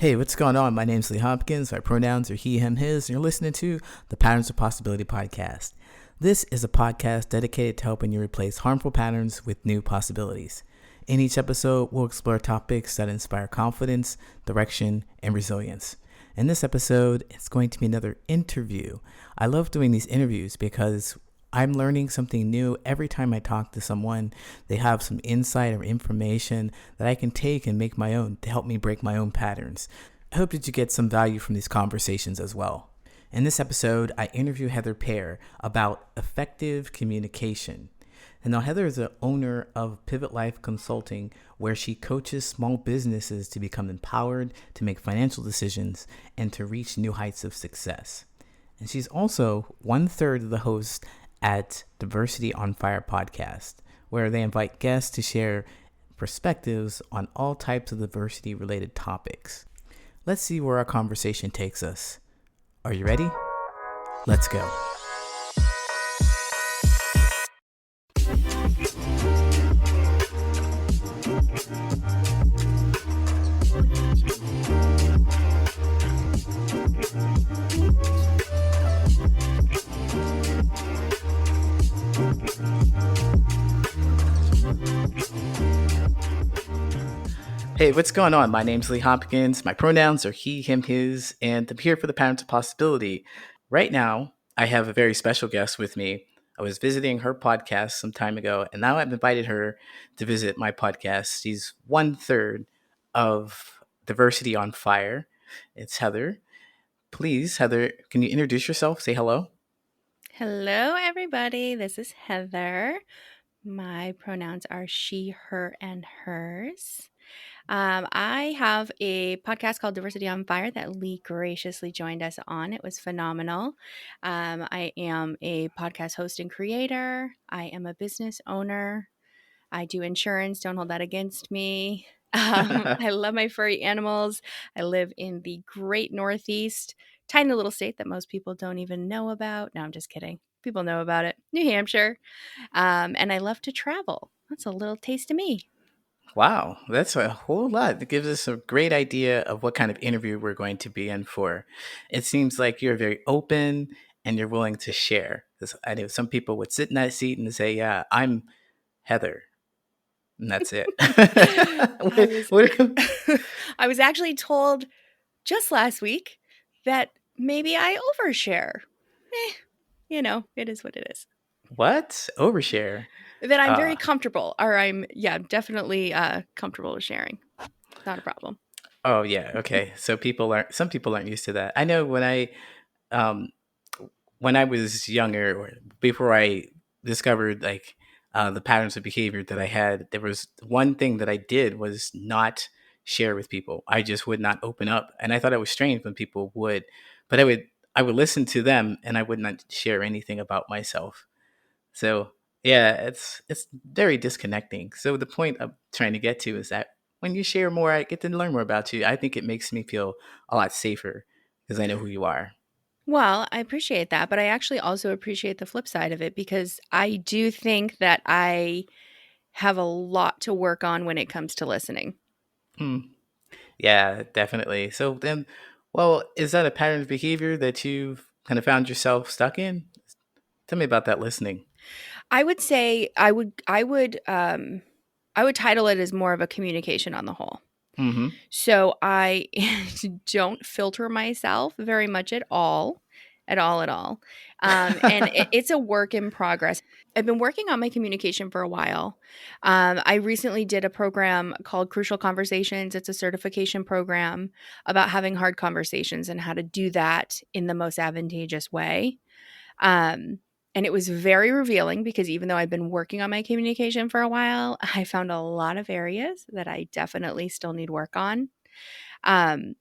Hey, what's going on? My name's Lee Hopkins. My pronouns are he, him, his, and you're listening to the Patterns of Possibility podcast. This is a podcast dedicated to helping you replace harmful patterns with new possibilities. In each episode, we'll explore topics that inspire confidence, direction, and resilience. In this episode, it's going to be another interview. I love doing these interviews because I'm learning something new every time I talk to someone. They have some insight or information that I can take and make my own to help me break my own patterns. I hope that you get some value from these conversations as well. In this episode, I interview Heather Payuer about effective communication. And now Heather is the owner of Pivot Lyfe Consulting, where she coaches small businesses to become empowered, to make financial decisions, and to reach new heights of success. And she's also 1/3 of the host at Diversity on Fire podcast, where they invite guests to share perspectives on all types of diversity related topics. Let's see where our conversation takes us. Are you ready? Let's go. Hey, what's going on? My name's Lee Hopkins. My pronouns are he, him, his, and I'm here for the Patterns of Possibility. Right now, I have a very special guest with me. I was visiting her podcast some time ago, and now I've invited her to visit my podcast. She's 1/3 of Diversity on Fire. It's Heather. Please, Heather, can you introduce yourself? Say hello. Hello, everybody. This is Heather. My pronouns are she, her, and hers. I have a podcast called Diversity on Fire that Lee graciously joined us on. It was phenomenal. I am a podcast host and creator. I am a business owner. I do insurance. Don't hold that against me. I love my furry animals. I live in the great Northeast, tiny little state that most people don't even know about. No, I'm just kidding. People know about it. New Hampshire. And I love to travel. That's a little taste of me. Wow, that's a whole lot. It gives us a great idea of what kind of interview we're going to be in for. It seems like you're very open and you're willing to share. 'Cause I know some people would sit in that seat and say, "Yeah, I'm Heather," and that's it. I was What- I was actually told just last week that maybe I overshare. Eh, it is what it is. what? Overshare? That I'm Uh, very comfortable, or definitely comfortable with sharing. Not a problem. oh yeah, okay. So some people aren't used to that. I know um, when I was younger, or before I discovered the patterns of behavior that I had, there was one thing that I did was not share with people. I just would not open up, and I thought it was strange when people would, but I would listen to them, and I would not share anything about myself. So yeah, it's very disconnecting. So the point I'm trying to get to is that when you share more, I get to learn more about you. I think it makes me feel a lot safer because I know who you are. Well, I appreciate that, but I actually also appreciate the flip side of it because I do think that I have a lot to work on when it comes to listening. Hmm. Yeah, definitely. So then, well, is that a pattern of behavior that you've kind of found yourself stuck in? Tell me about that listening. I would say I would title it as more of a communication on the whole. Mm-hmm. So I don't filter myself very much at all, at all, at all. And it's a work in progress. I've been working on my communication for a while. I recently did a program called Crucial Conversations. It's a certification program about having hard conversations and how to do that in the most advantageous way. Um, and it was very revealing because even though I've been working on my communication for a while, I found a lot of areas that I definitely still need work on. Um,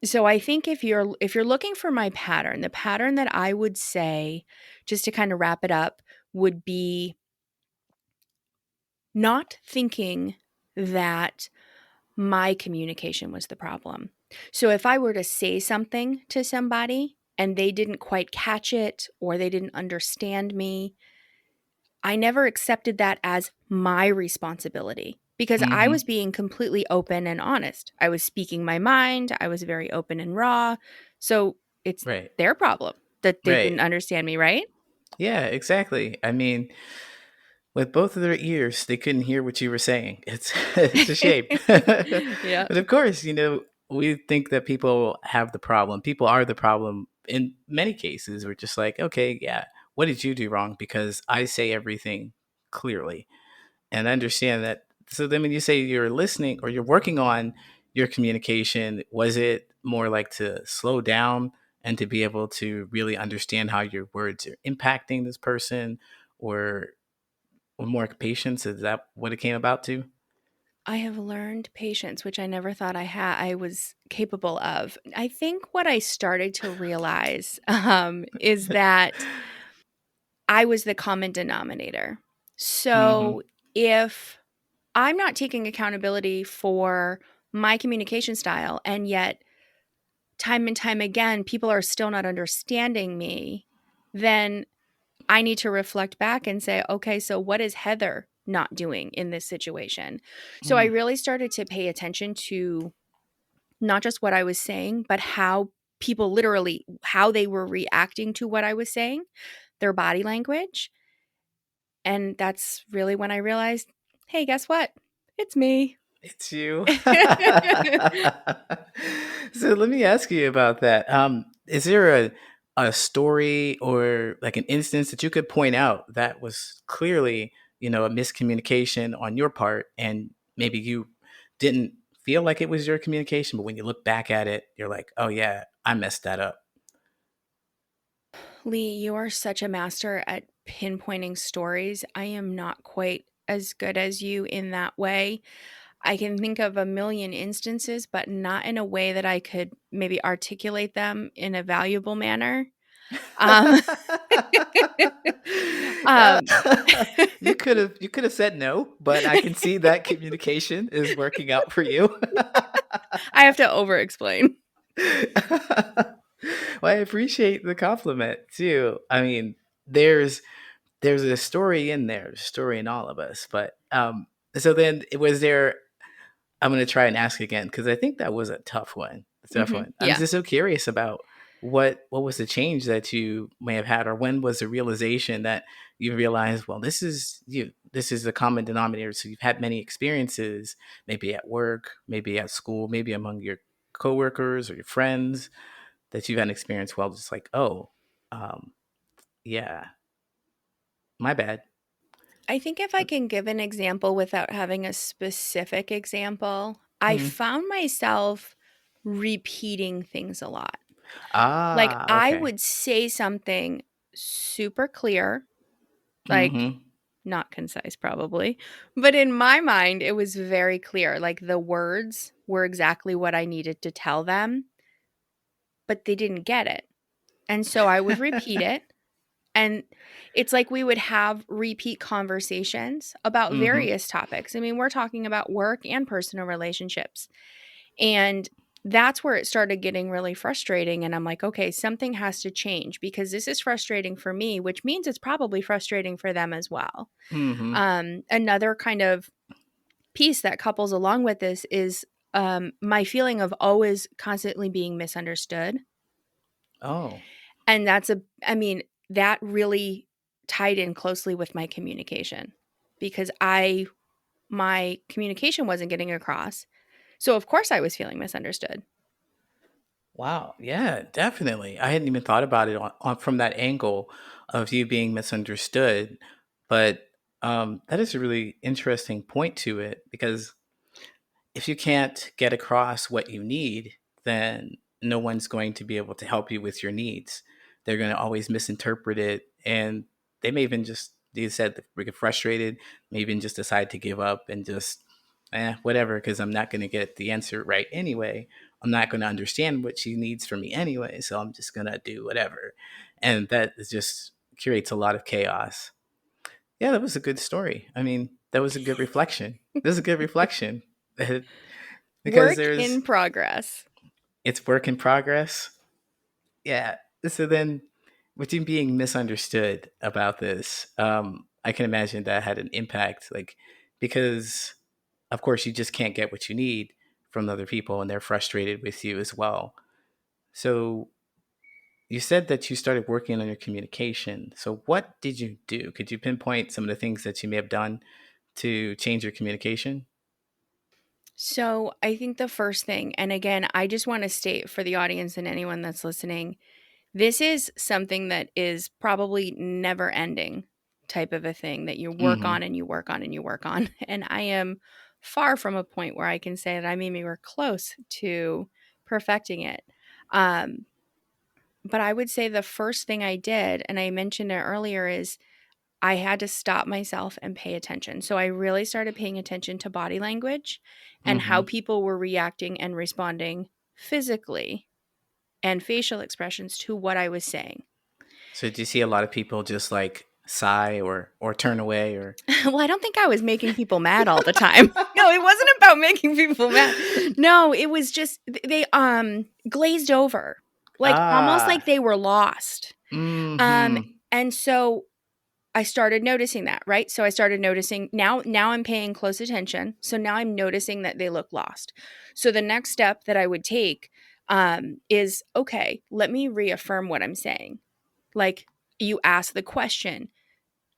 so I think if you're looking for my pattern, the pattern that I would say, just to kind of wrap it up, would be not thinking that my communication was the problem. So if I were to say something to somebody and they didn't quite catch it or they didn't understand me, I never accepted that as my responsibility. because I Mm-hmm. was being completely open and honest. I was speaking my mind. I was very open and raw. So it's Right. their problem that they Right. didn't understand me, right? Yeah, exactly. I mean, with both of their ears, they couldn't hear what you were saying. It's it's a shame. Yeah. But of course, we think that people have the problem. People are the problem in many cases. We're just like, okay, yeah, what did you do wrong? Because I say everything clearly. And I understand that. So then when you say you're listening or you're working on your communication, was it more like to slow down and to be able to really understand how your words are impacting this person, or more patience? Is that what it came about to? I have learned patience, which I never thought I was capable of. I think what I started to realize is that I was the common denominator. Mm-hmm. So if I'm not taking accountability for my communication style, and yet time and time again, people are still not understanding me, then I need to reflect back and say, okay, so what is Heather not doing in this situation? So I Mm. really started to pay attention to not just what I was saying, but how people literally, how they were reacting to what I was saying, their body language. And that's really when I realized, hey, guess what? It's me. It's you. So let me ask you about that. Is there a story or like an instance that you could point out that was clearly, a miscommunication on your part, and maybe you didn't feel like it was your communication, but when you look back at it, you're like, oh yeah, I messed that up. Lee, you are such a master at pinpointing stories. I am not quite as good as you in that way. I can think of a million instances, but not in a way that I could maybe articulate them in a valuable manner. Um, um, You could have said no, but I can see that communication is working out for you. I have to over explain. Well, I appreciate the compliment too. I mean, there's a story in there, a story in all of us. But so then was there? I'm going to try and ask again because I think that was a tough one. A tough one. I'm Yeah. just so curious about what was the change that you may have had, or when was the realization that you realized, well, this is you. This is the common denominator. So you've had many experiences, maybe at work, maybe at school, maybe among your coworkers or your friends, that you've had an experience. Well, just like, oh, um, yeah, my bad. I think if I can give an example without having a specific example, I Hmm. found myself repeating things a lot. Like Ah, I okay. would say something super clear, like Hmm. not concise probably, but in my mind it was very clear. Like the words were exactly what I needed to tell them, but they didn't get it. And so I would repeat it. And it's like we would have repeat conversations about Hmm. various topics. I mean, we're talking about work and personal relationships. And that's where it started getting really frustrating. And I'm like, okay, something has to change because this is frustrating for me, which means it's probably frustrating for them as well. Hmm. Another kind of piece that couples along with this is my feeling of always constantly being misunderstood. Oh, And I mean, that really tied in closely with my communication because my communication wasn't getting across. So, of course, I was feeling misunderstood. wow. Yeah, definitely. I hadn't even thought about it on from that angle of you being misunderstood. But that is a really interesting point to it, because if you can't get across what you need, then no one's going to be able to help you with your needs. They're going to always misinterpret it. And they may even just, you said, they get frustrated, may even just decide to give up and just, whatever, because I'm not going to get the answer right anyway. I'm not going to understand what she needs from me anyway. So I'm just going to do whatever. And that is just creates a lot of chaos. Yeah, that was a good story. I mean, that was a good reflection. This is a good reflection. Because Work there's in progress. it's work in progress. Yeah. So then, with you being misunderstood about this, I can imagine that had an impact, like, because of course, you just can't get what you need from other people, and they're frustrated with you as well. So you said that you started working on your communication. So what did you do? Could you pinpoint some of the things that you may have done to change your communication? So I think the first thing, and again, I just want to state for the audience and anyone that's listening, this is something that is probably never ending type of a thing that you work Hmm. on and you work on and you work on. And I am far from a point where I can say that I maybe we're close to perfecting it. Um, but I would say the first thing I did, and I mentioned it earlier, is I had to stop myself and pay attention. So I really started paying attention to body language and how Hmm. people were reacting and responding physically and facial expressions to what I was saying. So do you see a lot of people just like sigh or turn away or? Well, I don't think I was making people mad all the time. No, it wasn't about making people mad. No, it was just they glazed over. Like almost like Ah. they were lost. Um Hmm. and so I started noticing that, right? So I started noticing now I'm paying close attention. So now I'm noticing that they look lost. So the next step that I would take is okay, let me reaffirm what I'm saying. Like you ask the question,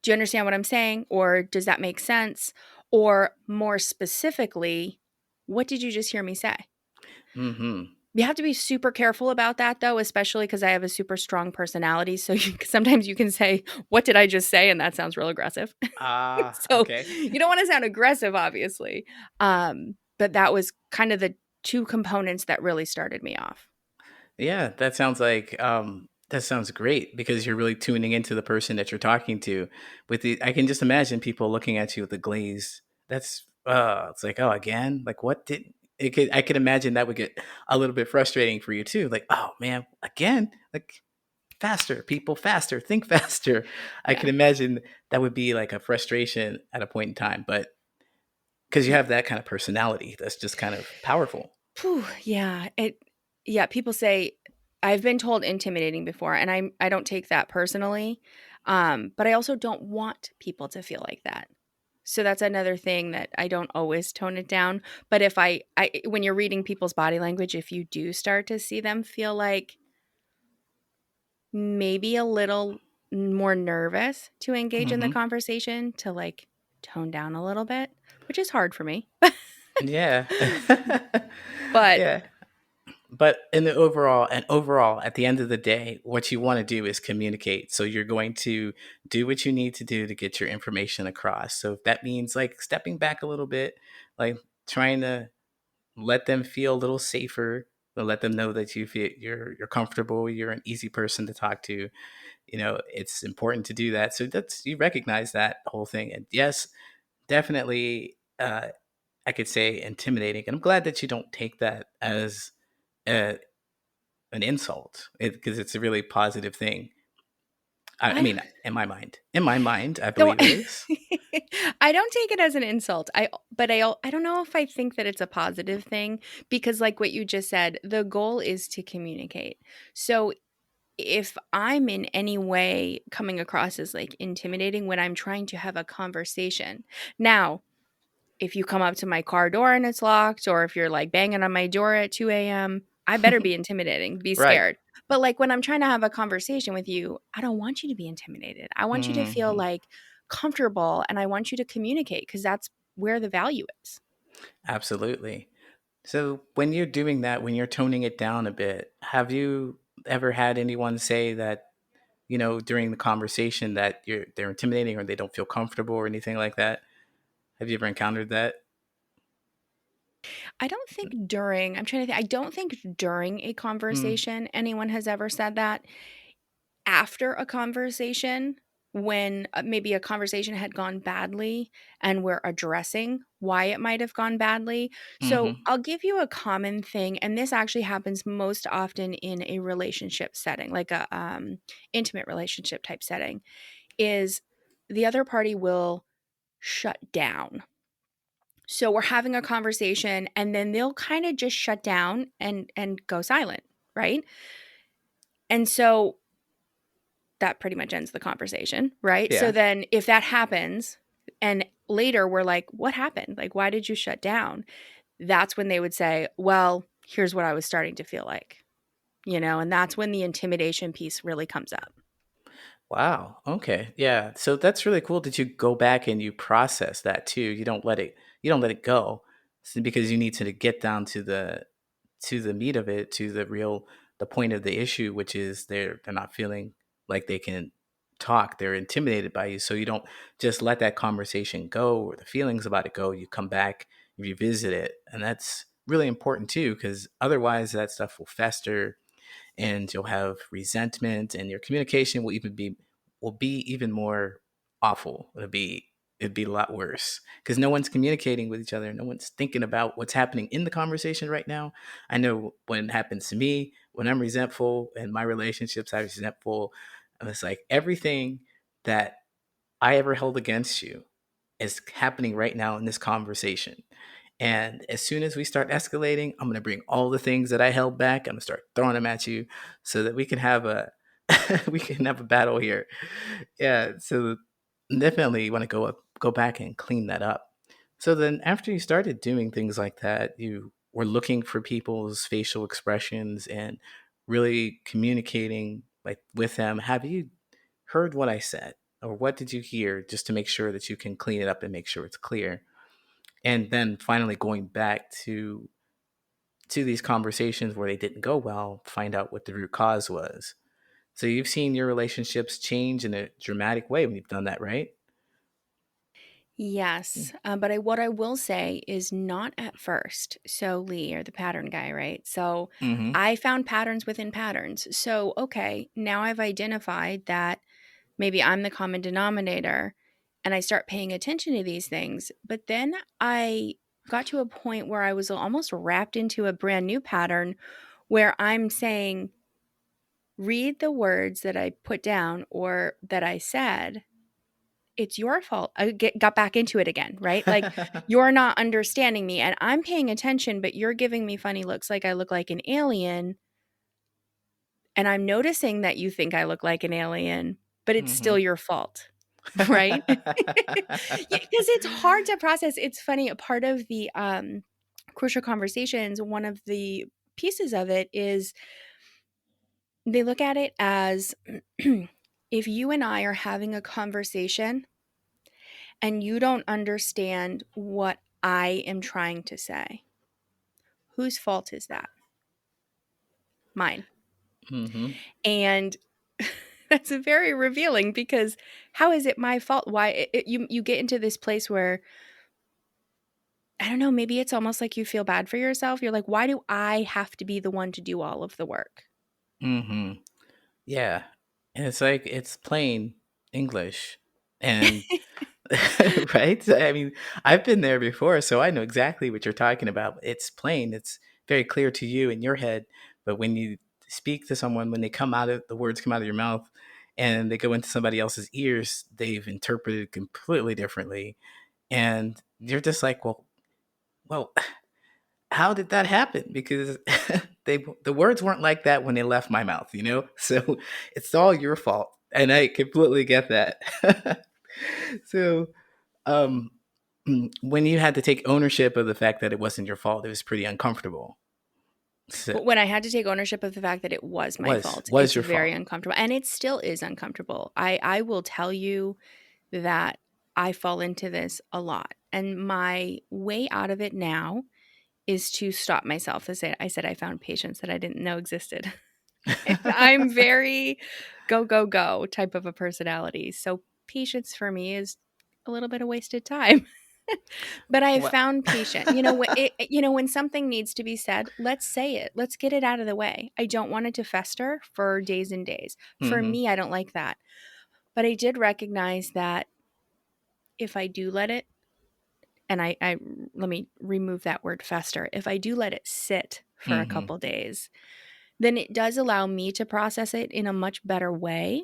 do you understand what I'm saying? Or does that make sense? Or more specifically, what did you just hear me say? Hmm. You have to be super careful about that though, especially because I have a super strong personality. So sometimes you can say, what did I just say? And that sounds real aggressive. Ah, So okay. you don't want to sound aggressive, obviously. But that was kind of the two components that really started me off. Yeah, that sounds great because you're really tuning into the person that you're talking to. With the, I can just imagine people looking at you with the glaze. That's it's like, oh, again, like what did it? Could I could imagine that would get a little bit frustrating for you too. Like, oh man, again, like faster, people, faster, think faster. I Yeah. can imagine that would be like a frustration at a point in time, but because you have that kind of personality, that's just kind of powerful. Phew, yeah. Yeah, people say I've been told intimidating before and I don't take that personally. But I also don't want people to feel like that. So that's another thing that I don't always tone it down. But if I when you're reading people's body language, if you do start to see them feel like maybe a little more nervous to engage in the Hmm. conversation, to like tone down a little bit, which is hard for me. Yeah. But Yeah. But in the overall and overall, at the end of the day, what you want to do is communicate. So you're going to do what you need to do to get your information across. So if that means like stepping back a little bit, like trying to let them feel a little safer, to let them know that you feel you're comfortable, you're an easy person to talk to. It's important to do that. So that's you recognize that whole thing. And yes, definitely, I could say intimidating. And I'm glad that you don't take that as uh, an insult because it's a really positive thing. I I mean, in my mind, I so believe it is. I don't take it as an insult. I don't know if I think that it's a positive thing because like what you just said, the goal is to communicate. So if I'm in any way coming across as like intimidating when I'm trying to have a conversation. Now, if you come up to my car door and it's locked, or if you're like banging on my door at 2 a.m., I better be intimidating, be Right. scared. But like when I'm trying to have a conversation with you, I don't want you to be intimidated. I want you to feel Hmm. like comfortable and I want you to communicate because that's where the value is. Absolutely. So when you're doing that, when you're toning it down a bit, have you ever had anyone say that, during the conversation that they're intimidating or they don't feel comfortable or anything like that? Have you ever encountered that? I don't think during, I'm trying to think, I don't think during a Mm, conversation anyone has ever said that. After a conversation, when maybe a conversation had gone badly and we're addressing why it might have gone badly. So hmm. I'll give you a common thing, and this actually happens most often in a relationship setting, like a intimate relationship type setting, is the other party will shut down. So we're having a conversation and then they'll kind of just shut down and go silent, right? And so that pretty much ends the conversation, right? So Yeah. then if that happens and later we're like, what happened? Like, why did you shut down? That's when they would say, well, here's what I was starting to feel like, and that's when the intimidation piece really comes up. Wow. Okay. Yeah. So that's really cool that you go back and you process that too. You don't let it go. Because you need to get down to the meat of it, to the point of the issue, which is they're not feeling like they can talk. They're intimidated by you. So you don't just let that conversation go or the feelings about it go. You come back, you revisit it. And that's really important too, because otherwise that stuff will fester and you'll have resentment and your communication will be even more awful. It'd be a lot worse because no one's communicating with each other. No one's thinking about what's happening in the conversation right now. I know when it happens to me, when I'm resentful in my relationships, I'm resentful. And it's like everything that I ever held against you is happening right now in this conversation. And as soon as we start escalating, I'm going to bring all the things that I held back. I'm going to start throwing them at you so that we can have a we can have a battle here. Yeah, so definitely you want to go back and clean that up. So then after you started doing things like that, you were looking for people's facial expressions and really communicating like with them. Have you heard what I said? Or what did you hear just to make sure that you can clean it up and make sure it's clear? And then finally going back to these conversations where they didn't go well, find out what the root cause was. So you've seen your relationships change in a dramatic way when you've done that, right? Yes, but what I will say is not at first. So Lee, you're the pattern guy, right? So Mm-hmm. I found patterns within patterns. So okay, now I've identified that maybe I'm the common denominator, and I start paying attention to these things. But then I got to a point where I was almost wrapped into a brand new pattern where I'm saying, read the words that I put down or that I said. It's your fault. I got back into it again, right? Like, you're not understanding me and I'm paying attention, but you're giving me funny looks like I look like an alien. And I'm noticing that you think I look like an alien, but it's still Mm-hmm. your fault, right? Yeah, 'cause it's hard to process. It's funny, a part of the, crucial conversations, one of the pieces of it is they look at it as if you and I are having a conversation and you don't understand what I am trying to say, whose fault is that? Mine. Mm-hmm. And that's very revealing because how is it my fault? Why you get into this place where I don't know, maybe it's almost like you feel bad for yourself. You're like, why do I have to be the one to do all of the work? Mm-hmm. Yeah. And it's like it's plain English. And right? I mean, I've been there before, so I know exactly what you're talking about. It's plain, it's very clear to you in your head, but when you speak to someone, when the words come out of your mouth and they go into somebody else's ears, they've interpreted completely differently. And you're just like, well, how did that happen? Because the words weren't like that when they left my mouth, you know? So it's all your fault. And I completely get that. So um, when you had to take ownership of the fact that it wasn't your fault, it was pretty uncomfortable. So, When I had to take ownership of the fact that it was my was fault, was it's your very fault. uncomfortable and it still is uncomfortable. I will tell you that I fall into this a lot. And my way out of it now is to stop myself. I said I found patience that I didn't know existed. I'm very go, go, go type of a personality. So patience for me is a little bit of wasted time. But I have What? found patient. When something needs to be said, let's say it. Let's get it out of the way. I don't want it to fester for days and days. For Hmm. me, I don't like that. But I did recognize that if I do let it, and I let me remove that word fester. If I do let it sit for a Hmm. couple days, then it does allow me to process it in a much better way.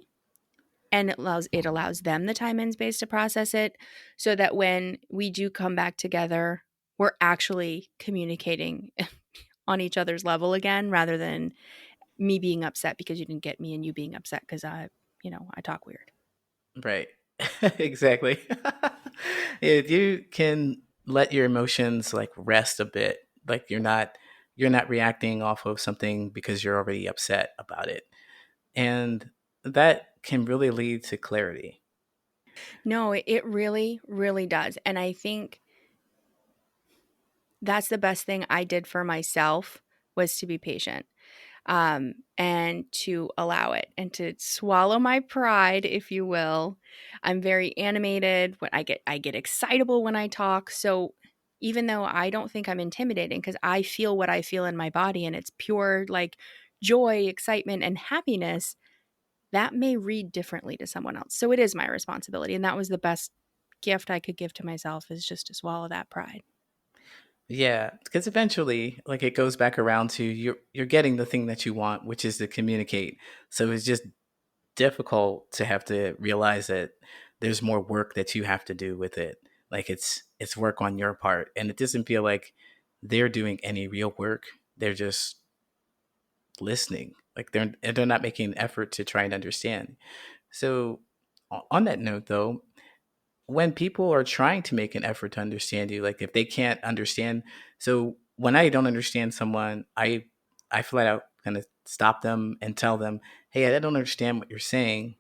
And it allows them the time and space to process it so that when we do come back together, we're actually communicating on each other's level again rather than me being upset because you didn't get me and you being upset because I talk weird. Right. Exactly. If you can let your emotions like rest a bit, like you're not reacting off of something because you're already upset about it. And that can really lead to clarity. No, it really, really does. And I think that's the best thing I did for myself was to be patient, and to allow it and to swallow my pride, if you will. I'm very animated. When I get excitable when I talk. So even though I don't think I'm intimidating, because I feel what I feel in my body, and it's pure like joy, excitement, and happiness, that may read differently to someone else. So it is my responsibility, and that was the best gift I could give to myself, is just to swallow that pride. Yeah, because eventually, like it goes back around to you're getting the thing that you want, which is to communicate. So it's just difficult to have to realize that there's more work that you have to do with it. Like it's work on your part, and it doesn't feel like they're doing any real work. They're just listening. Like they're not making an effort to try and understand. So on that note, though, when people are trying to make an effort to understand you, like if they can't understand, so when I don't understand someone, I flat out kind of stop them and tell them, hey, I don't understand what you're saying.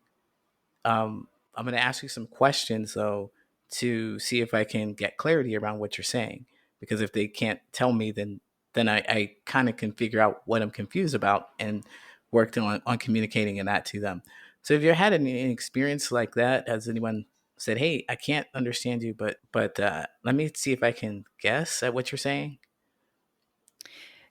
I'm going to ask you some questions though to see if I can get clarity around what you're saying. Because if they can't tell me, then I kind of can figure out what I'm confused about and worked on communicating in that to them. So have you had any experience like that? Has anyone said, "Hey, I can't understand you, but let me see if I can guess at what you're saying"?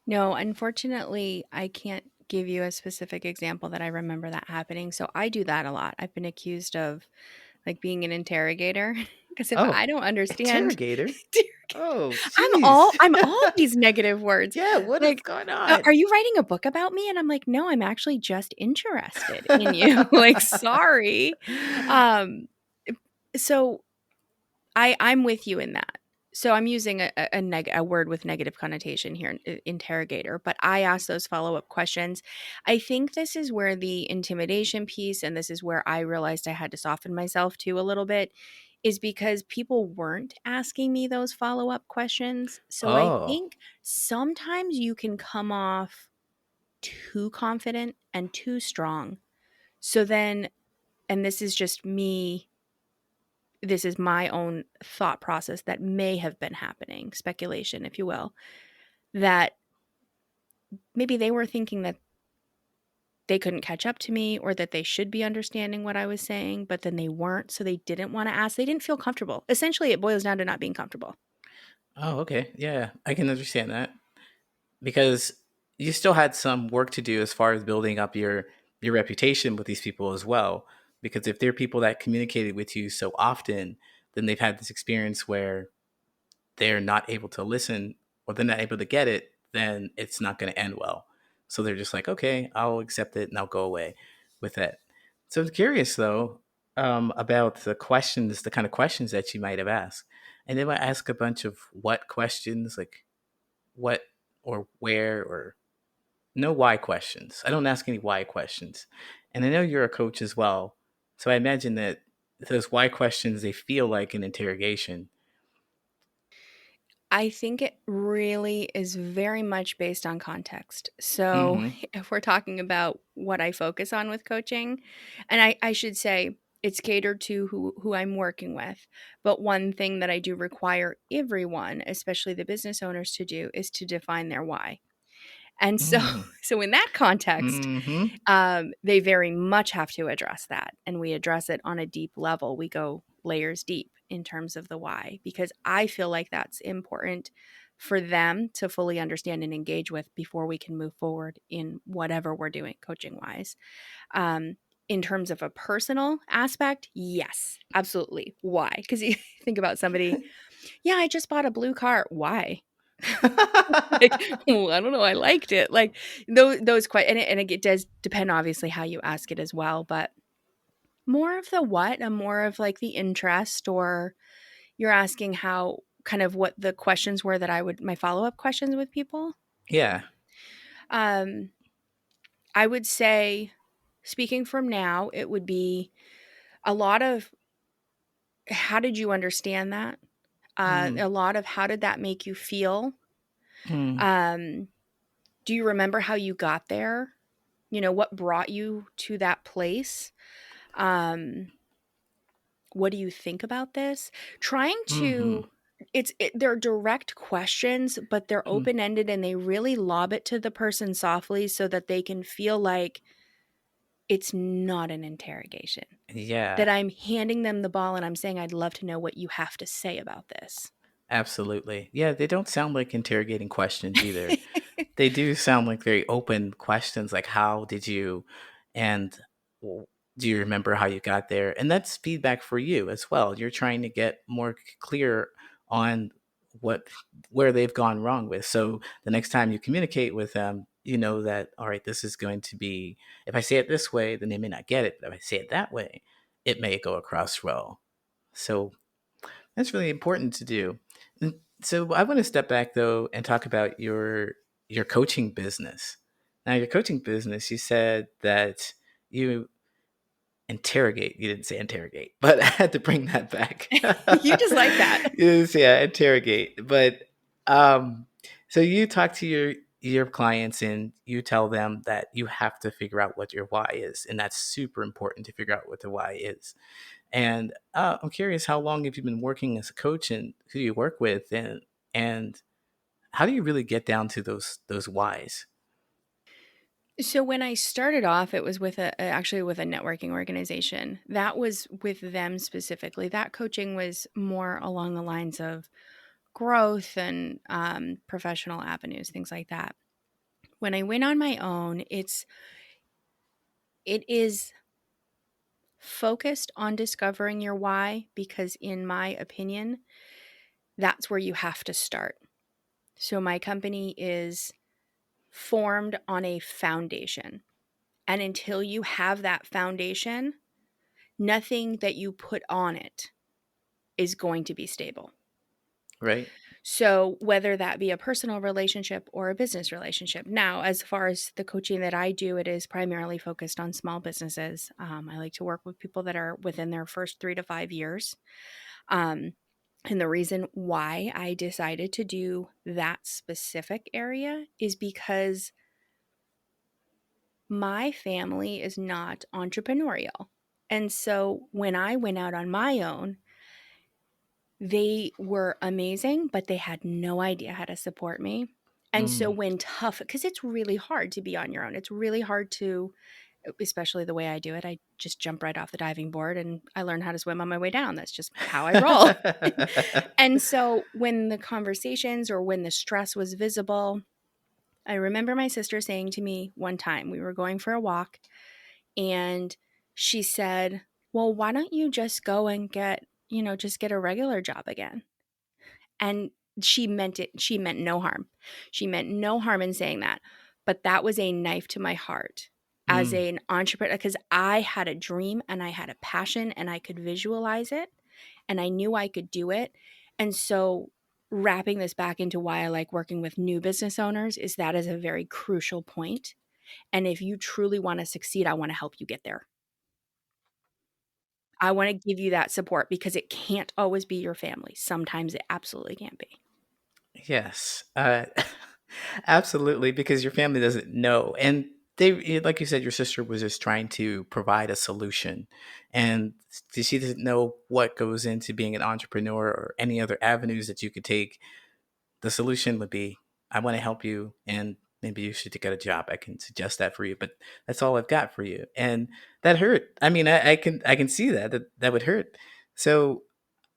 No, unfortunately, I can't give you a specific example that I remember that happening. So I do that a lot. I've been accused of like being an interrogator because if Oh, I don't understand, interrogator. interrogate- Oh, I'm jeez. all these negative words. Yeah, what is Like, going on? Are you writing a book about me?" And I'm like, "No, I'm actually just interested in you." Like, sorry. Um, so I'm with you in that. So I'm using a word with negative connotation here, interrogator, but I ask those follow-up questions. I think this is where the intimidation piece, and this is where I realized I had to soften myself too a little bit, is because people weren't asking me those follow-up questions. So I Oh. think sometimes you can come off too confident and too strong. So then, and this is just me, this is my own thought process that may have been happening, speculation, if you will, that maybe they were thinking that they couldn't catch up to me or that they should be understanding what I was saying, but then they weren't. So they didn't want to ask. They didn't feel comfortable. Essentially, it boils down to not being comfortable. Oh, okay. Yeah, I can understand that because you still had some work to do as far as building up your reputation with these people as well. Because if they're people that communicated with you so often, then they've had this experience where they're not able to listen or they're not able to get it, then it's not going to end well. So they're just like, okay, I'll accept it and I'll go away with it. So I'm curious though, about the questions, the kind of questions that you might have asked. And they might ask a bunch of what questions, like what or where or no why questions. I don't ask any why questions. And I know you're a coach as well. So I imagine that those why questions, they feel like an interrogation. I think it really is very much based on context. So, Mm-hmm. if we're talking about what I focus on with coaching, and I should say it's catered to who I'm working with. But one thing that I do require everyone, especially the business owners, to do is to define their why. And so, Mm-hmm. so in that context, Mm-hmm. they very much have to address that. And we address it on a deep level. We go layers deep in terms of the why, because I feel like that's important for them to fully understand and engage with before we can move forward in whatever we're doing coaching wise. Um, in terms of a personal aspect, yes, absolutely. Why? Because you think about somebody, yeah, I just bought a blue car. Why? Like, well, I don't know. I liked it. Like those quite, and it does depend obviously how you ask it as well, but more of the what and more of like the interest, or you're asking how kind of what the questions were that I would, my follow up questions with people. Yeah. Um, I would say, speaking from now, it would be a lot of how did you understand that? Mm, A lot of how did that make you feel? mm, Um, do you remember how you got there? You know, what brought you to that place? Um, what do you think about this? Trying mhm, to they're direct questions, but they're mm. open-ended and they really lob it to the person softly so that they can feel like it's not an interrogation. Yeah, That I'm handing them the ball and I'm saying, "I'd love to know what you have to say about this." absolutely. Yeah, they don't sound like interrogating questions either. They do sound like very open questions, like, "How did you?" and w "Do you remember how you got there?" And that's feedback for you as well. You're trying to get more clear on what where they've gone wrong with. So the next time you communicate with them, you know that, all right, this is going to be, if I say it this way, then they may not get it. But if I say it that way, it may go across well. So that's really important to do. And so I want to step back though and talk about your coaching business. Now, your coaching business, you said that you interrogate. You didn't say interrogate, but I had to bring that back. You just like that. Yes, yeah, interrogate. But um, so you talk to your clients and you tell them that you have to figure out what your why is, and that's super important to figure out what the why is. And I'm curious, how long have you been working as a coach, and who do you work with, and how do you really get down to those whys? So when I started off, it was with actually with a networking organization. That was with them specifically. That coaching was more along the lines of growth and professional avenues, things like that. When I went on my own, it is focused on discovering your why because, in my opinion, that's where you have to start. So my company is formed on a foundation, and until you have that foundation, nothing that you put on it is going to be stable. Right? So, whether that be a personal relationship or a business relationship. Now, as far as the coaching that I do, it is primarily focused on small businesses. I like to work with people that are within their first 3 to 5 years. Um, and the reason why I decided to do that specific area is because my family is not entrepreneurial. And so when I went out on my own, they were amazing, but they had no idea how to support me. And so Mm. when tough, because it's really hard to be on your own. It's really hard to, especially the way I do it. I just jump right off the diving board and I learn how to swim on my way down. That's just how I roll. And so when the conversations or when the stress was visible, I remember my sister saying to me one time, we were going for a walk, and she said, "Well, why don't you just go and just get a regular job again?" And she meant it. She meant no harm. She meant no harm in saying that. But that was a knife to my heart as Mm. an entrepreneur because I had a dream and I had a passion and I could visualize it and I knew I could do it. And so, wrapping this back into why I like working with new business owners is that is a very crucial point. And if you truly want to succeed, I want to help you get there. I want to give you that support because it can't always be your family. Sometimes it absolutely can't be. Yes, absolutely, because your family doesn't know, and like you said, your sister was just trying to provide a solution, and she didn't know what goes into being an entrepreneur or any other avenues that you could take. The solution would be, I want to help you, and maybe you should get a job. I can suggest that for you, but that's all I've got for you, and that hurt. I mean, I can see that would hurt. So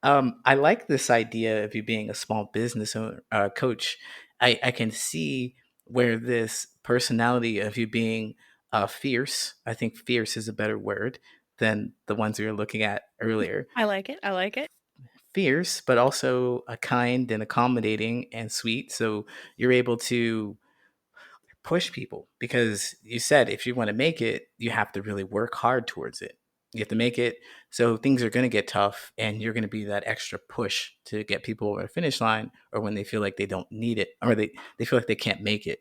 I like this idea of you being a small business owner, coach. I can see where this personality of you being fierce, I think fierce is a better word than the ones we were looking at earlier. I like it. I like it. Fierce, but also a kind and accommodating and sweet. So you're able to push people because you said if you want to make it, you have to really work hard towards it. You have to make it so things are going to get tough and you're going to be that extra push to get people over the finish line or when they feel like they don't need it or they feel like they can't make it.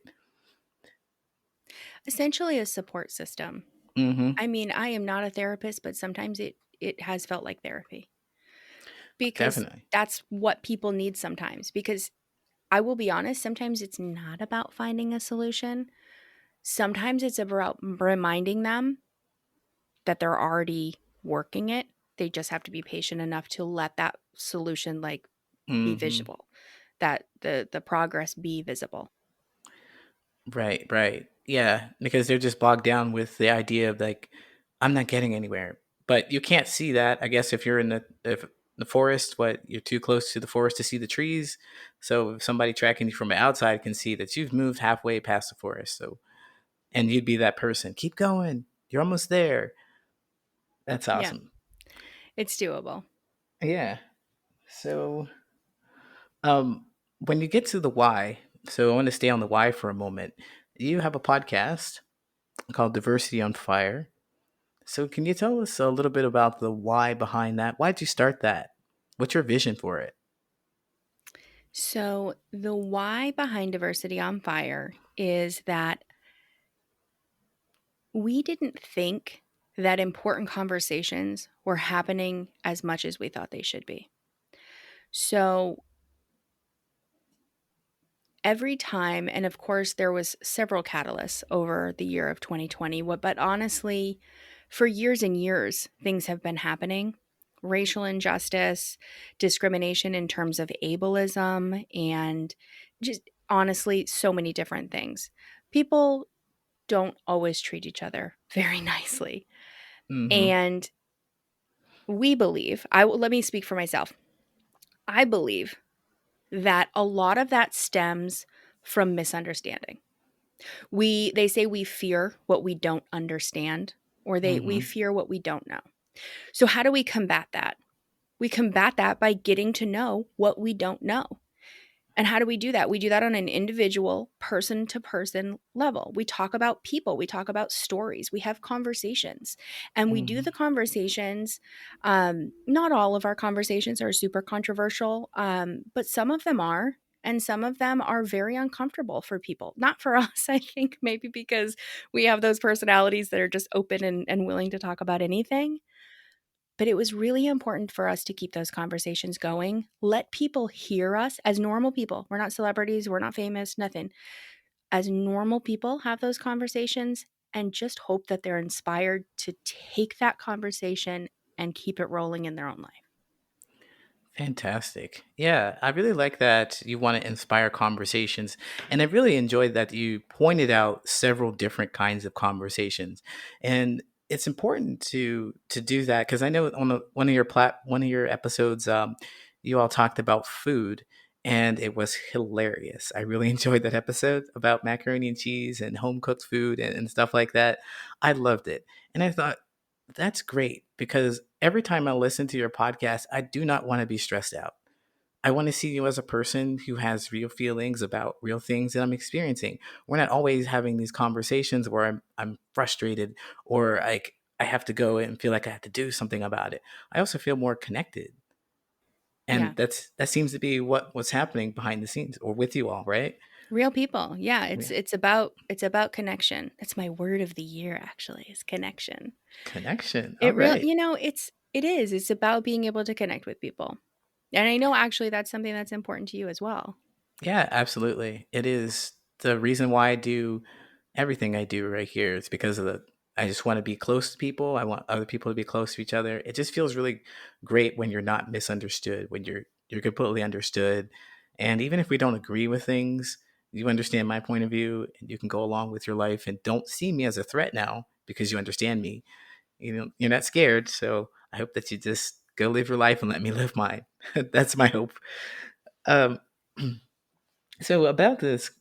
Essentially a support system. Hmm. I mean, I am not a therapist, but sometimes it has felt like therapy. because Definitely. that's what people need sometimes. Because I will be honest, sometimes it's not about finding a solution. Sometimes it's about reminding them that they're already working it. They just have to be patient enough to let that solution like be Hmm. visible, that the progress be visible. Right, right. Yeah, because they're just bogged down with the idea of like, I'm not getting anywhere. But you can't see that, I guess, if you're in the forest, what you're too close to the forest to see the trees. So if somebody tracking you from the outside can see that you've moved halfway past the forest. So and you'd be that person. Keep going. You're almost there. That's Yeah, awesome. it's doable. Yeah. So when you get to the why, so I want to stay on the why for a moment. You have a podcast called Diversity on Fire. So, can you tell us a little bit about the why behind that? Why did you start that? What's your vision for it? So, the why behind Diversity on Fire is that we didn't think that important conversations were happening as much as we thought they should be. So, every time, and of course there was several catalysts over the year of 2020, but honestly, for years and years things have been happening. Racial injustice, discrimination in terms of ableism, and just honestly so many different things. People don't always treat each other very nicely. Mm-hmm. And we believe, let me speak for myself. I believe that a lot of that stems from misunderstanding. They say we fear what we don't understand, or we Mm-hmm. fear what we don't know. So how do we combat that? We combat that by getting to know what we don't know. And how do we do that? We do that on an individual, person to person level. We talk about people, we talk about stories, we have conversations, and we do Mm-hmm. the conversations. Not all of our conversations are super controversial, but some of them are. And some of them are very uncomfortable for people. Not for us, I think, maybe because we have those personalities that are just open and willing to talk about anything. But it was really important for us to keep those conversations going. Let people hear us as normal people. We're not celebrities, we're not famous, nothing. As normal people, have those conversations and just hope that they're inspired to take that conversation and keep it rolling in their own life. Fantastic. Yeah, I really like that you want to inspire conversations. And I really enjoyed that you pointed out several different kinds of conversations. And it's important to do that because I know on one of your episodes, you all talked about food, and it was hilarious. I really enjoyed that episode about macaroni and cheese and home cooked food and stuff like that. I loved it. And I thought, that's great because every time I listen to your podcast, I do not want to be stressed out. I want to see you as a person who has real feelings about real things that I'm experiencing. We're not always having these conversations where I'm frustrated or like I have to go and feel like I have to do something about it. I also feel more connected. Yeah. And that seems to be what's happening behind the scenes or with you all, right? Real people. Yeah, Yeah. it's about connection. That's my word of the year actually, is connection. Connection. All It real right. it's about being able to connect with people. And I know actually that's something that's important to you as well. Yeah, absolutely. It is the reason why I do everything I do right here. It's because of I just want to be close to people. I want other people to be close to each other. It just feels really great when you're not misunderstood, when you're completely understood. And even if we don't agree with things, you understand my point of view and you can go along with your life and don't see me as a threat now because you understand me. You know, you're not scared. So I hope that you just go live your life and let me live mine. That's my hope. Um, so about this,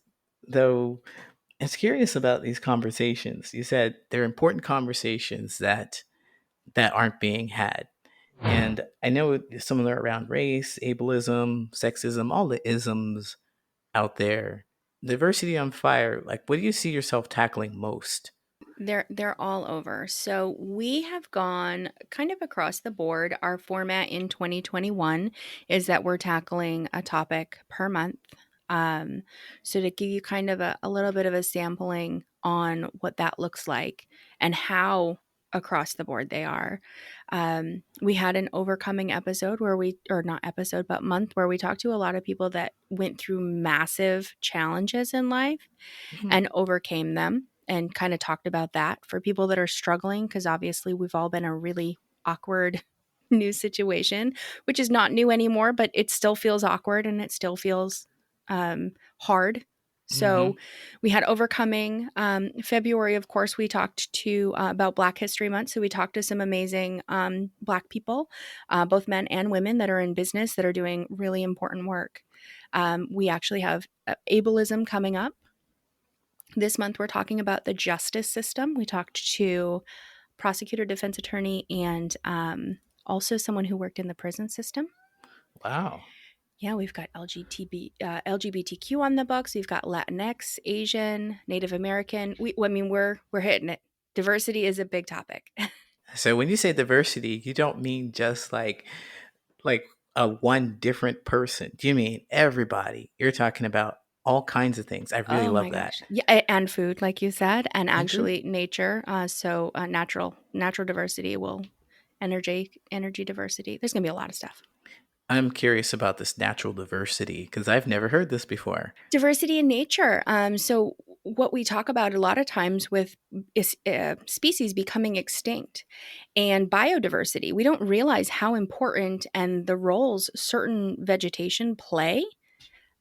though, I was curious about these conversations. You said they're important conversations that aren't being had, and I know some of them are around race, ableism, sexism, all the isms out there. Diversity on fire. Like, what do you see yourself tackling most? They're all over. So we have gone kind of across the board. Our format in 2021 is that we're tackling a topic per month. Um, so to give you kind of a little bit of a sampling on what that looks like and how across the board they are. We had an overcoming episode where or not episode, but month where we talked to a lot of people that went through massive challenges in life Mhm. and overcame them, and kind of talked about that for people that are struggling, because obviously we've all been in a really awkward new situation, which is not new anymore, but it still feels awkward and it still feels hard. So Mhm. we had overcoming. February, of course, we talked to about Black History Month. So we talked to some amazing Black people, both men and women, that are in business that are doing really important work. We actually have ableism coming up. This month, we're talking about the justice system. We talked to prosecutor, defense attorney, and also someone who worked in the prison system. Wow. Yeah, we've got LGBTQ on the books. We've got Latinx, Asian, Native American. I mean, we're hitting it. Diversity is a big topic. So when you say diversity, you don't mean just like a one different person. Do you mean everybody? You're talking about all kinds of things. I really Oh my love that. gosh. Yeah, and food, like you said, and And food. actually nature. Natural diversity will energy diversity. There's gonna be a lot of stuff. I'm curious about this natural diversity because I've never heard this before. Diversity in nature. So what we talk about a lot of times with is species becoming extinct and biodiversity. We don't realize how important and the roles certain vegetation play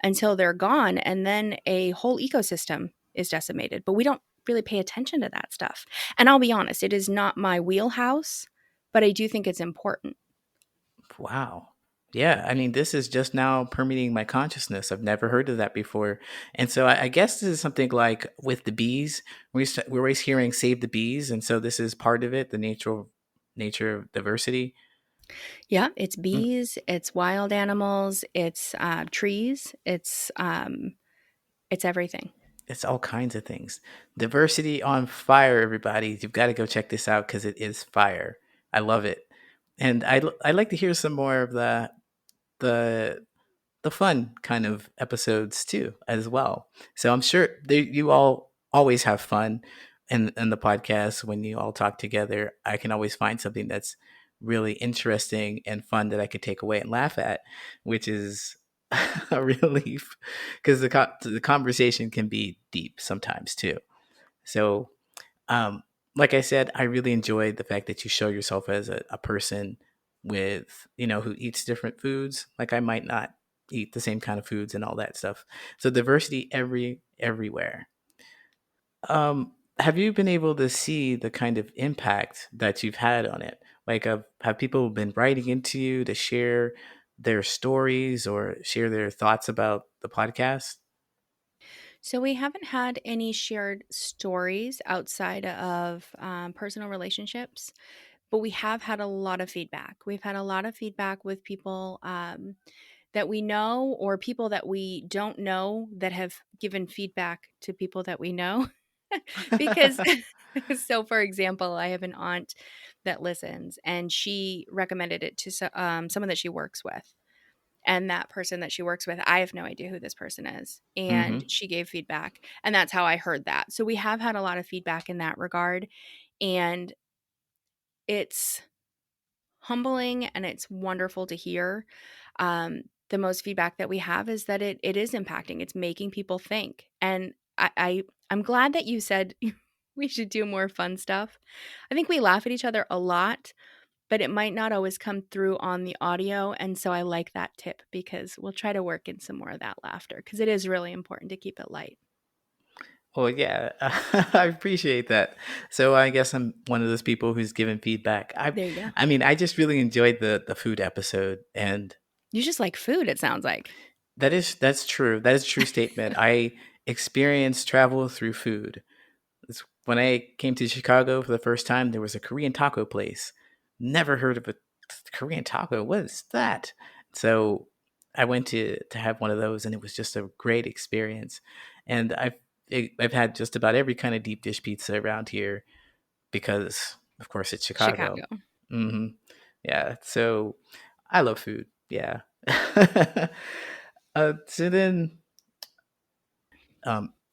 until they're gone, and then a whole ecosystem is decimated. But we don't really pay attention to that stuff. And I'll be honest, it is not my wheelhouse, but I do think it's important. Wow. Yeah, I mean, this is just now permeating my consciousness. I've never heard of that before. And so I guess this is something like with the bees. We're always hearing save the bees. And so this is part of it, the nature of diversity. Yeah, it's Mm, bees, it's wild animals, it's trees, it's everything. it's all kinds of things. Diversity on fire, everybody. You've got to go check this out because it is fire. I love it. And I'd like to hear some more of the the fun kind of episodes too as well. So I'm sure you all always have fun in the podcast when you all talk together. I can always find something that's really interesting and fun that I could take away and laugh at, which is a relief because the conversation can be deep sometimes too. So um, like I said, I really enjoyed the fact that you show yourself as a person with, who eats different foods. Like I might not eat the same kind of foods and all that stuff. So diversity everywhere. Have you been able to see the kind of impact that you've had on it? Like, have people been writing into you to share their stories or share their thoughts about the podcast? So we haven't had any shared stories outside of personal relationships, but we have had a lot of feedback. We've had a lot of feedback with people that we know, or people that we don't know that have given feedback to people that we know. Because, so for example, I have an aunt that listens, and she recommended it to someone that she works with. And that person that she works with, I have no idea who this person is. And Hmm. she gave feedback. And that's how I heard that. So we have had a lot of feedback in that regard. And it's humbling and it's wonderful to hear. The most feedback that we have is that it is impacting. It's making people think. And I'm glad that you said we should do more fun stuff. I think we laugh at each other a lot, but it might not always come through on the audio. And so I like that tip, because we'll try to work in some more of that laughter, because it is really important to keep it light. Well, yeah, I appreciate that. So I guess I'm one of those people who's given feedback. There you go. I mean, I just really enjoyed the food episode, and You just like food, it sounds like. that's true. That is a true statement. I experienced travel through food. When I came to Chicago for the first time, there was a Korean taco place. Never heard of a Korean taco. What is that? So I went to have one of those, and it was just a great experience. And I've had just about every kind of deep dish pizza around here because, of course, it's Chicago. Chicago. Hmm. Yeah. So I love food. Yeah. So then,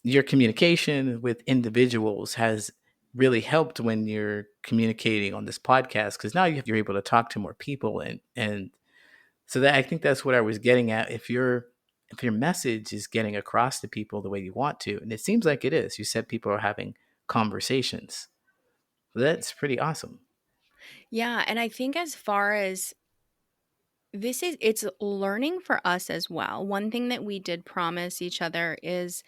your communication with individuals has really helped when you're communicating on this podcast, because now you're able to talk to more people, and so that, I think that's what I was getting at. If your message is getting across to people the way you want to, and it seems like it is. You said people are having conversations. That's pretty awesome. Yeah, and I think as far as it's learning for us as well. One thing that we did promise each other is,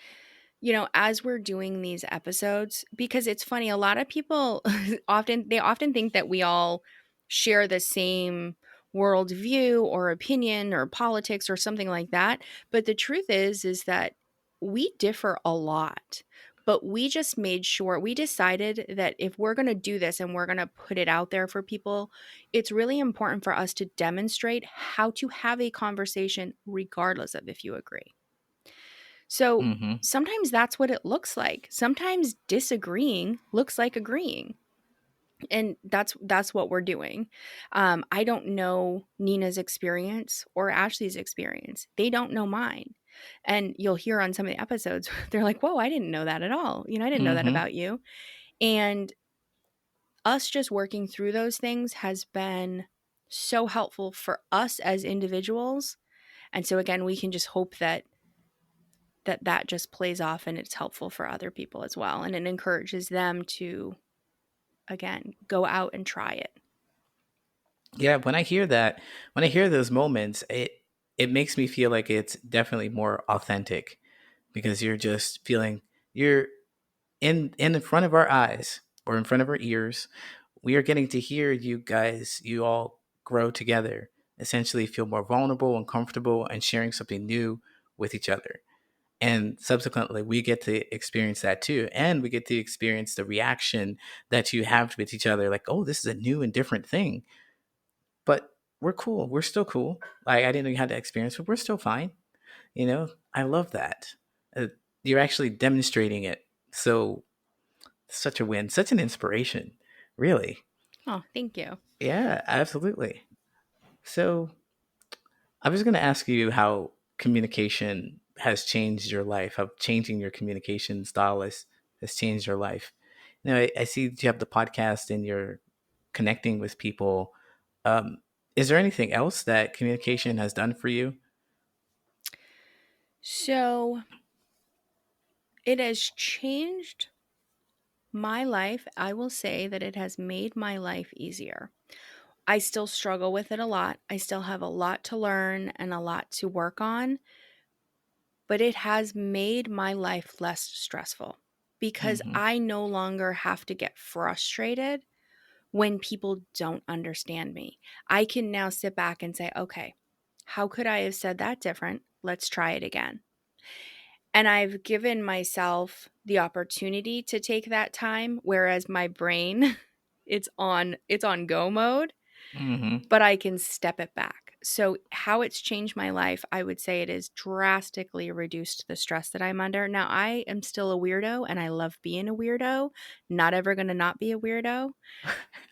as we're doing these episodes, because it's funny, a lot of people often think that we all share the same worldview or opinion or politics or something like that. But the truth is that we differ a lot. But we just made sure, we decided that if we're going to do this and we're going to put it out there for people, it's really important for us to demonstrate how to have a conversation regardless of if you agree. So Hmm. sometimes that's what it looks like. Sometimes disagreeing looks like agreeing. And that's what we're doing. I don't know Nina's experience or Ashley's experience. They don't know mine. And you'll hear on some of the episodes, they're like, whoa, I didn't know that at all. I didn't know that Hmm. about you. And us just working through those things has been so helpful for us as individuals. And so again, we can just hope that just plays off and it's helpful for other people as well, and it encourages them to again go out and try it. Yeah, when I hear those moments, it makes me feel like it's definitely more authentic, because you're just feeling you're in front of our eyes or in front of our ears. We are getting to hear you guys, you all grow together, essentially feel more vulnerable and comfortable and sharing something new with each other. And subsequently, we get to experience that too. And we get to experience the reaction that you have with each other, like, oh, this is a new and different thing. But we're cool. We're still cool. Like, I didn't know you had that experience, but we're still fine. I love that. Uh, you're actually demonstrating it. So, such a win, such an inspiration, really. Oh, thank you. Yeah, absolutely. So, I was going to ask you how communication has changed your life, how changing your communication style has changed your life. I see that you have the podcast and you're connecting with people. Um, is there anything else that communication has done for you? So it has changed my life. I will say that it has made my life easier. I still struggle with it a lot. I still have a lot to learn and a lot to work on, but it has made my life less stressful because Hmm. I no longer have to get frustrated when people don't understand me. I can now sit back and say, okay, how could I have said that different? Let's try it again. And I've given myself the opportunity to take that time, whereas my brain, it's on go mode, Hmm. but I can step it back. So how it's changed my life, I would say it has drastically reduced the stress that I'm under. Now I am still a weirdo and I love being a weirdo. Not ever going to not be a weirdo.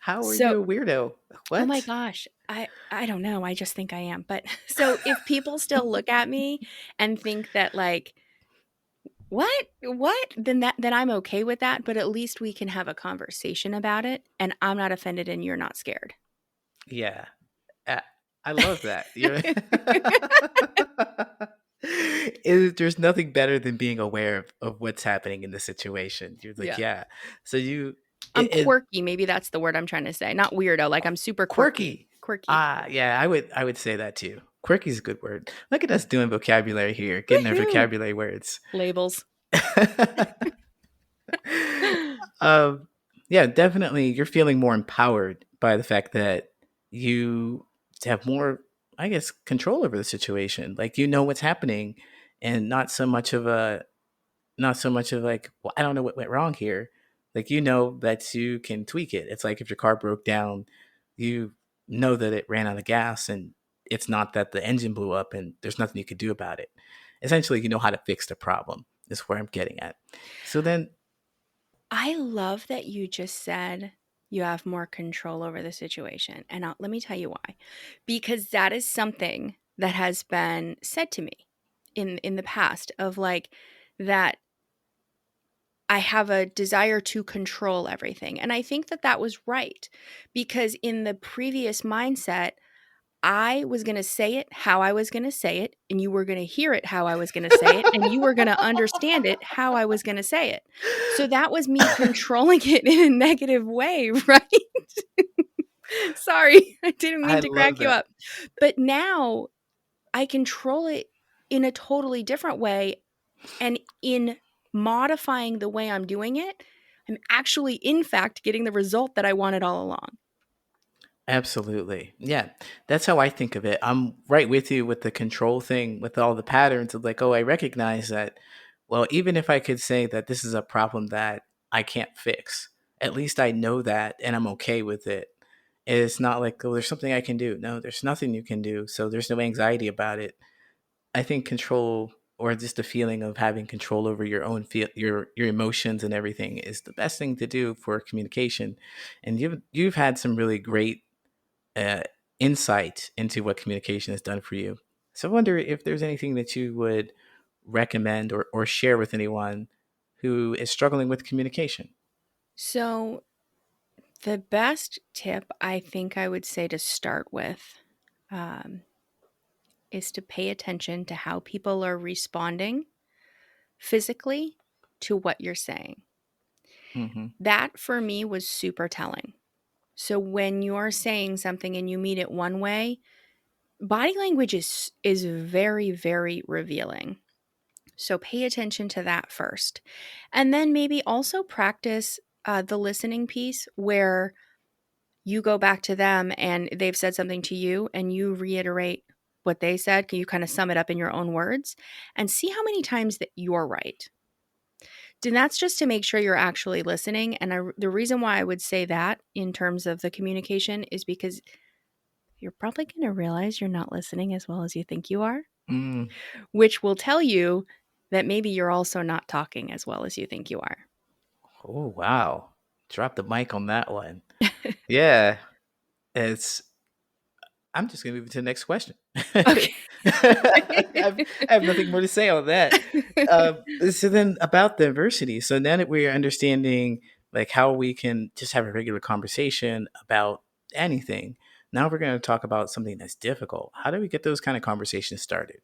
How are So you a weirdo? oh my What? gosh. I don't know. I just think I am. But so if people still look at me and think that like, what? What? Then I'm okay with that, but at least we can have a conversation about it and I'm not offended and you're not scared. Yeah, uh, I love that. There's nothing better than being aware of what's happening in the situation. You're like, Yeah. yeah. So I'm it quirky, maybe that's the word I'm trying to say. Not weirdo, like I'm super quirky. quirky. Quirky. Ah, yeah, I would say that too. Quirky is a good word. Look at us doing vocabulary here, getting our Woohoo! vocabulary words. Labels. um, yeah, definitely. You're feeling more empowered by the fact that you have more, I guess, control over the situation. Like, you know what's happening, and not so much of like, well, I don't know what went wrong here. Like, that you can tweak it. It's like if your car broke down, you know that it ran out of gas, and it's not that the engine blew up and there's nothing you could do about it. Essentially, you know how to fix the problem, is where I'm getting at. So then, I love that you just said you have more control over the situation. And let me tell you why. Because that is something that has been said to me in the past of like that I have a desire to control everything. And I think that that was right because in the previous mindset, I was going to say it how I was going to say it, and you were going to hear it how I was going to say it, and you were going to understand it how I was going to say it. So that was me controlling it in a negative way, right? Sorry, I didn't mean I to love crack you that. up. But now I control it in a totally different way. And in modifying the way I'm doing it, I'm actually, in fact, getting the result that I wanted all along. Absolutely. Yeah. That's how I think of it. I'm right with you with the control thing, with all the patterns of like, oh, I recognize that. Well, even if I could say that this is a problem that I can't fix, at least I know that and I'm okay with it. It's not like, oh, there's something I can do. No, there's nothing you can do. So there's no anxiety about it. I think control or just the feeling of having control over your own your emotions and everything is the best thing to do for communication. And you've had some really great uh, insight into what communication has done for you. So I wonder if there's anything that you would recommend or share with anyone who is struggling with communication. So, the best tip I think I would say to start with um, is to pay attention to how people are responding physically to what you're saying. Mm-hmm. That for me was super telling. So, when you're saying something and you mean it one way, body language is very, very revealing. So pay attention to that first. And then maybe also practice the listening piece where you go back to them and they've said something to you and you reiterate what they said. Can you kind of sum it up in your own words and see how many times that you're right? And that's just to make sure you're actually listening. And the reason why I would say that in terms of the communication is because you're probably going to realize you're not listening as well as you think you are, Mm. which will tell you that maybe you're also not talking as well as you think you are. Oh wow! Drop the mic on that one. Yeah, it's I'm just going to move to the next question. Okay. I have nothing more to say on that. So then about diversity. So now that we're understanding like how we can just have a regular conversation about anything, now we're going to talk about something that's difficult. How do we get those kind of conversations started?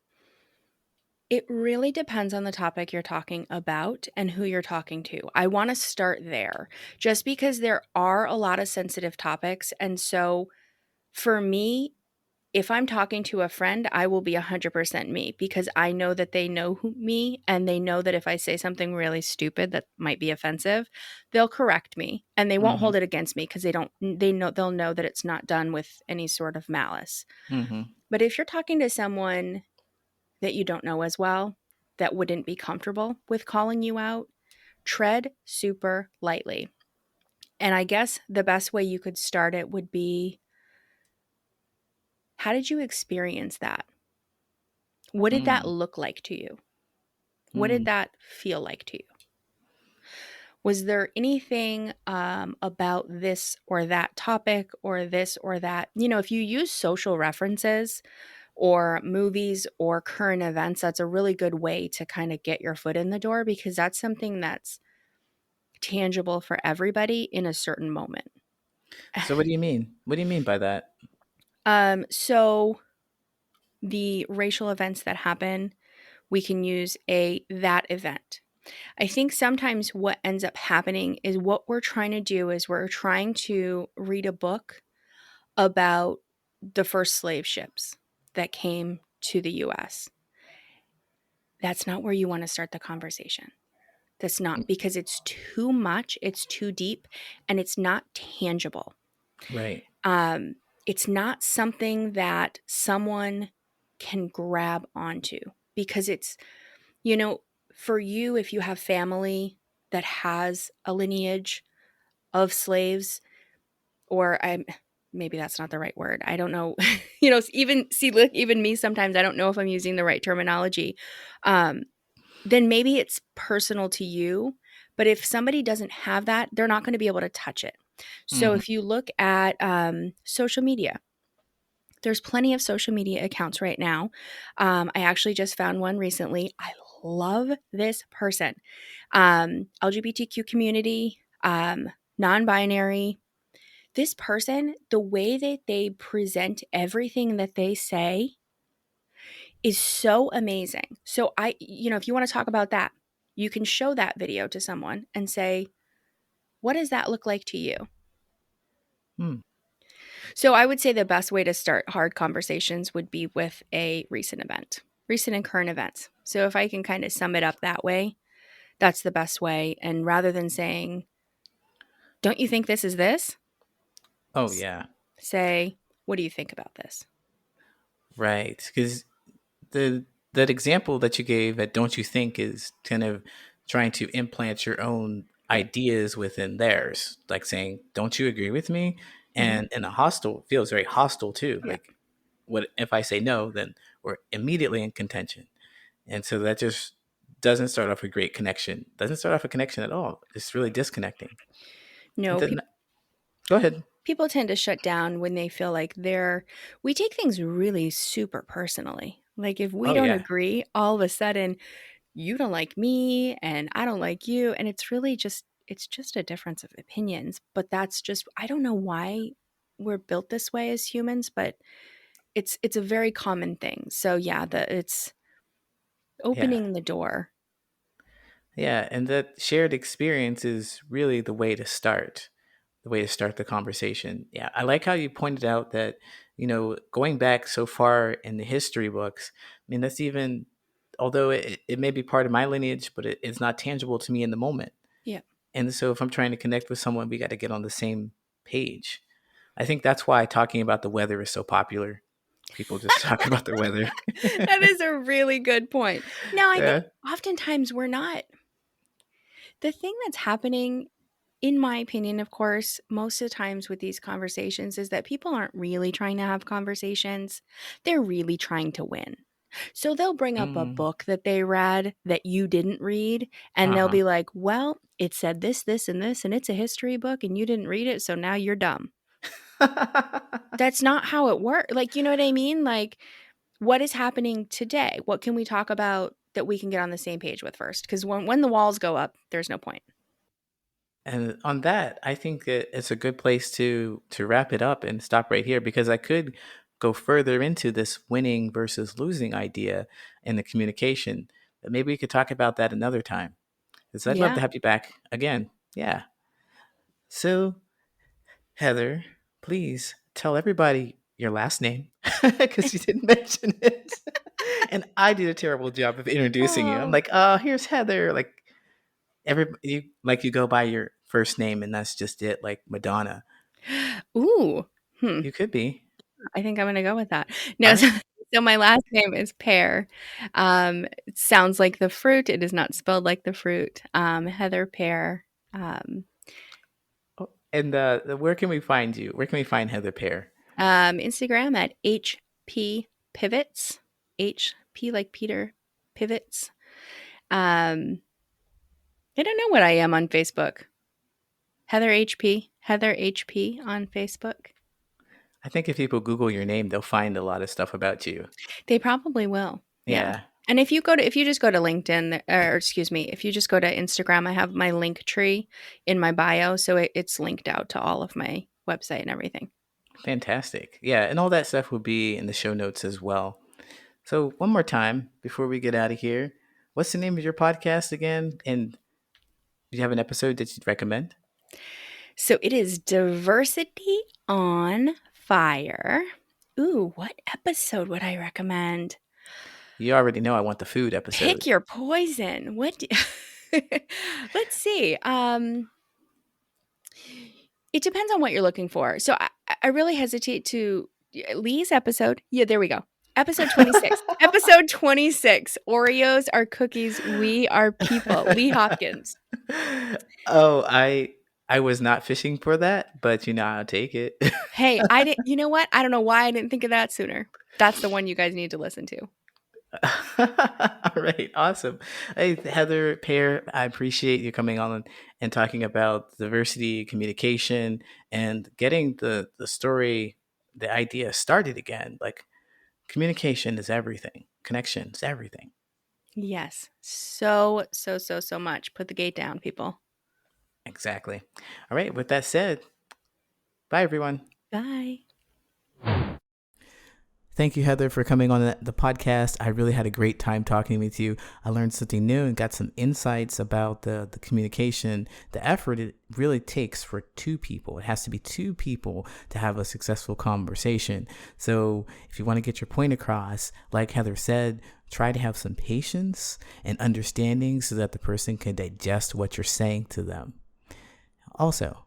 It really depends on the topic you're talking about and who you're talking to. I want to start there just because there are a lot of sensitive topics. And so for me, if I'm talking to a friend, I will be 100% me because I know that they know me and they know that if I say something really stupid that might be offensive, they'll correct me and they won't Mm-hmm. hold it against me because they'll know that it's not done with any sort of malice. Mm-hmm. But if you're talking to someone that you don't know as well, that wouldn't be comfortable with calling you out, tread super lightly. And I guess the best way you could start it would be, how did you experience that? What did that Mm-hmm. look like to you? What did that feel like to you? Was there anything about this or that topic or this or that? You know, if you use social references or movies or current events, that's a really good way to kind of get your foot in the door because that's something that's tangible for everybody in a certain moment. So what do you mean? What do you mean by that? So the racial events that happen, we can use a that event. I think sometimes what ends up happening is what we're trying to do is we're trying to read a book about the first slave ships that came to the US. That's not where you want to start the conversation. That's not because it's too much, it's too deep, and it's not tangible. Right. Um, it's not something that someone can grab onto because it's, you know, for you, if you have family that has a lineage of slaves, or I'm maybe that's not the right word. I don't know. Even see, look, even me sometimes I don't know if I'm using the right terminology. Um, then maybe it's personal to you. But if somebody doesn't have that, they're not going to be able to touch it. So Mm-hmm. if you look at social media, there's plenty of social media accounts right now. I actually just found one recently. I love this person. LGBTQ community, non-binary. This person, the way that they present everything that they say is so amazing. So if you want to talk about that, you can show that video to someone and say, what does that look like to you? Hmm. So I would say the best way to start hard conversations would be with a recent and current events. So if I can kind of sum it up that way, that's the best way. And rather than saying, don't you think this is this? Oh, yeah. Say, what do you think about this? Right. Because the that example that you gave at Don't You Think is kind of trying to implant your own Yeah. ideas within theirs, like saying, don't you agree with me? Mm-hmm. And in a hostile feels very hostile too. Yeah. Like, what if I say no, then we're immediately in contention. And so that just doesn't start off a great connection. Doesn't start off a connection at all. It's really disconnecting. And No, then go ahead. people tend to shut down when they feel like we take things really super personally. Like if we Oh don't yeah. agree, all of a sudden you don't like me and I don't like you. And it's just a difference of opinions. But that's just, I don't know why we're built this way as humans, but it's a very common thing. So yeah, it's Yeah. opening the door. Yeah. And that shared experience is really the way to start the conversation. Yeah, I like how you pointed out that, going back so far in the history books, I mean, that's even, although it may be part of my lineage, but it's not tangible to me in the moment. Yeah. And so if I'm trying to connect with someone, we got to get on the same page. I think that's why talking about the weather is so popular. People just talk about the weather. That is a really good point. Now, I think Yeah. oftentimes we're not. The thing that's happening, in my opinion, of course, most of the times with these conversations is that people aren't really trying to have conversations. They're really trying to win. So they'll bring up a Mm. book that they read that you didn't read, and they'll Uh-huh. be like, well, it said this, this, and this, and it's a history book, and you didn't read it, so now you're dumb. That's not how it works. Like, you know what I mean? Like, what is happening today? What can we talk about that we can get on the same page with first? Because when the walls go up, there's no point. And on that, I think that it's a good place to wrap it up and stop right here, because I could go further into this winning versus losing idea in the communication. But maybe we could talk about that another time. Because I'd love to Yeah. have you back again. Yeah. So, Heather, please tell everybody your last name, because you didn't mention it. And I did a terrible job of introducing you. I'm Oh. like, oh, here's Heather. Like you go by your first name and that's just it, like Madonna. Ooh. Hmm. You could be. I think I'm gonna go with that. All No, so, right. so my last name is Pear. It sounds like the fruit. It is not spelled like the fruit. Heather Pear. Um, Oh, and where can we find you? Where can we find Heather Pear? Instagram at HP Pivots. HP like Peter Pivots. Um, I don't know what I am on Facebook. Heather HP. Heather HP on Facebook. I think if people Google your name, they'll find a lot of stuff about you. They probably will. Yeah. Yeah, And if you just go to LinkedIn, or excuse me, if you just go to Instagram, I have my link tree in my bio, so it's linked out to all of my website and everything. fantastic. Yeah, and all that stuff will be in the show notes as well. So, one more time before we get out of here, what's the name of your podcast again? And do you have an episode that you'd recommend? So it is Diversity on Fire. Ooh, what episode would I recommend? You already know I want the food episode. Pick your poison. Let's see. It depends on what you're looking for. So I really hesitate to Lee's episode. Yeah, there we go. Episode 26. Episode 26. Oreos are cookies. We are people. Lee Hopkins. Oh, I was not fishing for that, but I'll take it. Hey, I didn't, you know what? I don't know why I didn't think of that sooner. That's the one you guys need to listen to. All right, awesome. Hey, Heather Pear, I appreciate you coming on and talking about diversity, communication, and getting the story, the idea started again. Like, communication is everything, connection is everything. Yes. So, so, so, so much. Put the gate down, people. Exactly. All right. With that said, bye, everyone. Bye. Thank you, Heather, for coming on the podcast. I really had a great time talking with you. I learned something new and got some insights about the communication, the effort it really takes for two people. It has to be two people to have a successful conversation. So if you want to get your point across, like Heather said, try to have some patience and understanding so that the person can digest what you're saying to them. Also,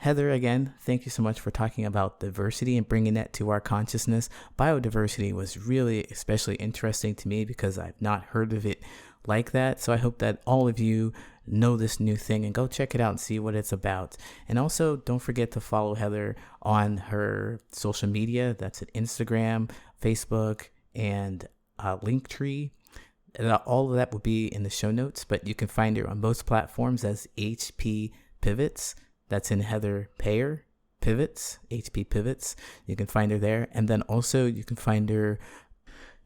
Heather, again, thank you so much for talking about diversity and bringing that to our consciousness. Biodiversity was really especially interesting to me because I've not heard of it like that. So I hope that all of you know this new thing and go check it out and see what it's about. And also, don't forget to follow Heather on her social media. That's at Instagram, Facebook, and Linktree. All of that will be in the show notes, but you can find her on most platforms as HP Pivots. That's in Heather Payuer Pivots, HP Pivots. You can find her there. And then also you can find her,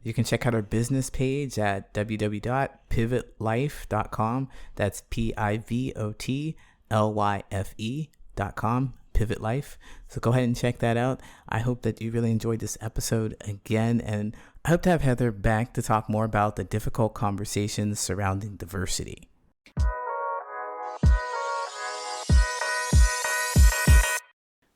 you can check out her business page at www.pivotlyfe.com. That's PIVOTLYFE.com, Pivot Lyfe. So go ahead and check that out. I hope that you really enjoyed this episode again. And I hope to have Heather back to talk more about the difficult conversations surrounding diversity.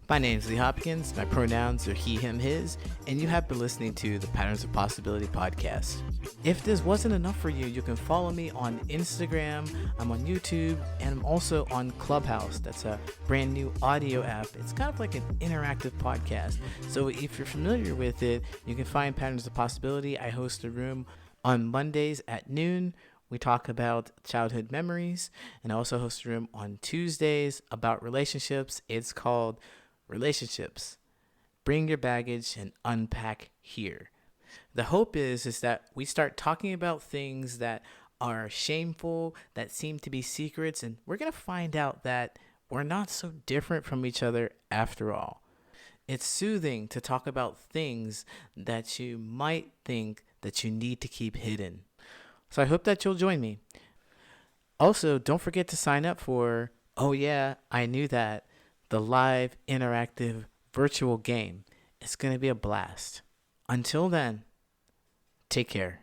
My name is Lee Hopkins, my pronouns are he, him, his, and you have been listening to the Patterns of Possibility podcast. If this wasn't enough for you, you can follow me on Instagram, I'm on YouTube, and I'm also on Clubhouse. That's a brand new audio app. It's kind of like an interactive podcast. So if you're familiar with it, you can find Patterns of Possibility. I host a room on Mondays at noon. We talk about childhood memories, and I also host a room on Tuesdays about relationships. It's called Relationships. Bring your baggage and unpack here. The hope is that we start talking about things that are shameful, that seem to be secrets, and we're going to find out that we're not so different from each other after all. It's soothing to talk about things that you might think that you need to keep hidden. So I hope that you'll join me. Also, don't forget to sign up for, oh yeah, I knew that, the live interactive virtual game. It's going to be a blast. Until then, take care.